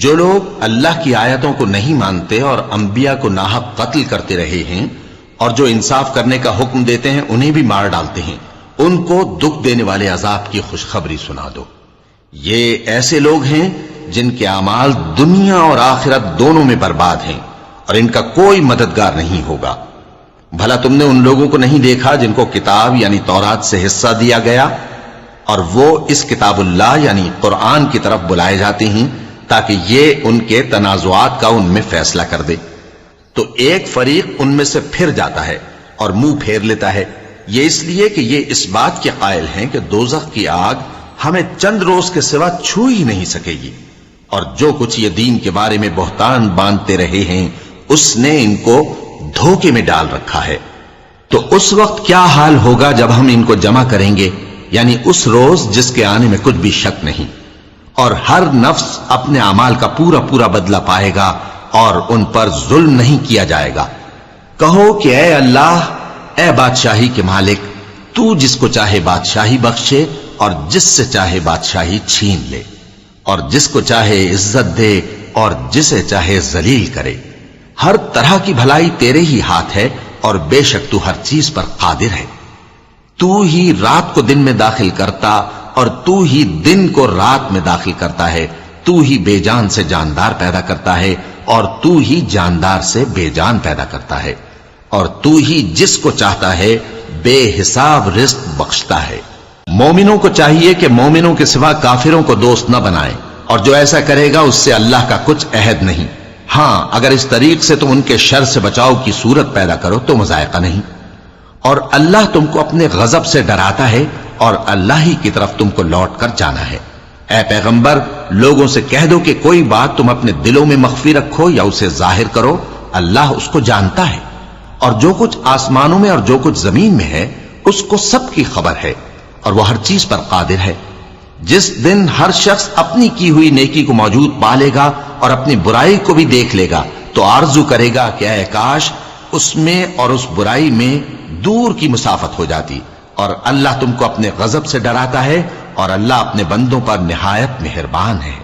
جو لوگ اللہ کی آیتوں کو نہیں مانتے اور انبیاء کو ناحق قتل کرتے رہے ہیں اور جو انصاف کرنے کا حکم دیتے ہیں انہیں بھی مار ڈالتے ہیں، ان کو دکھ دینے والے عذاب کی خوشخبری سنا دو۔ یہ ایسے لوگ ہیں جن کے اعمال دنیا اور آخرت دونوں میں برباد ہیں اور ان کا کوئی مددگار نہیں ہوگا۔ بھلا تم نے ان لوگوں کو نہیں دیکھا جن کو کتاب یعنی تورات سے حصہ دیا گیا اور وہ اس کتاب اللہ یعنی قرآن کی طرف بلائے جاتے ہیں تاکہ یہ ان کے تنازعات کا ان میں فیصلہ کر دے، تو ایک فریق ان میں سے پھر جاتا ہے اور منہ پھیر لیتا ہے، یہ اس لیے کہ یہ اس بات کے قائل ہیں کہ دوزخ کی آگ ہمیں چند روز کے سوا چھو ہی نہیں سکے گی، اور جو کچھ یہ دین کے بارے میں بہتان باندھتے رہے ہیں اس نے ان کو دھوکے میں ڈال رکھا ہے۔ تو اس وقت کیا حال ہوگا جب ہم ان کو جمع کریں گے، یعنی اس روز جس کے آنے میں کچھ بھی شک نہیں، اور ہر نفس اپنے اعمال کا پورا پورا بدلہ پائے گا اور ان پر ظلم نہیں کیا جائے گا۔ کہو کہ اے اللہ، اے بادشاہی کے مالک، تو جس کو چاہے بادشاہی بخشے اور جس سے چاہے بادشاہی چھین لے، اور جس کو چاہے عزت دے اور جسے چاہے ذلیل کرے۔ ہر طرح کی بھلائی تیرے ہی ہاتھ ہے اور بے شک تو ہر چیز پر قادر ہے۔ تو ہی رات کو دن میں داخل کرتا اور تو ہی دن کو رات میں داخل کرتا ہے، تو ہی بے جان سے جاندار پیدا کرتا ہے اور تو ہی جاندار سے بے جان پیدا کرتا ہے، اور تو ہی جس کو چاہتا ہے بے حساب رزق بخشتا ہے۔ مومنوں کو چاہیے کہ مومنوں کے سوا کافروں کو دوست نہ بنائیں، اور جو ایسا کرے گا اس سے اللہ کا کچھ عہد نہیں۔ ہاں، اگر اس طریق سے تم ان کے شر سے بچاؤ کی صورت پیدا کرو تو مذائقہ نہیں۔ اور اللہ تم کو اپنے غضب سے ڈراتا ہے اور اللہ ہی کی طرف تم کو لوٹ کر جانا ہے۔ اے پیغمبر، لوگوں سے کہہ دو کہ کوئی بات تم اپنے دلوں میں مخفی رکھو یا اسے ظاہر کرو، اللہ اس کو جانتا ہے، اور جو کچھ آسمانوں میں اور جو کچھ زمین میں ہے اس کو سب کی خبر ہے، اور وہ ہر چیز پر قادر ہے۔ جس دن ہر شخص اپنی کی ہوئی نیکی کو موجود پا لے گا اور اپنی برائی کو بھی دیکھ لے گا تو آرزو کرے گا کہ اے کاش اس میں اور اس برائی میں دور کی مسافت ہو جاتی۔ اور اللہ تم کو اپنے غضب سے ڈراتا ہے اور اللہ اپنے بندوں پر نہایت مہربان ہے۔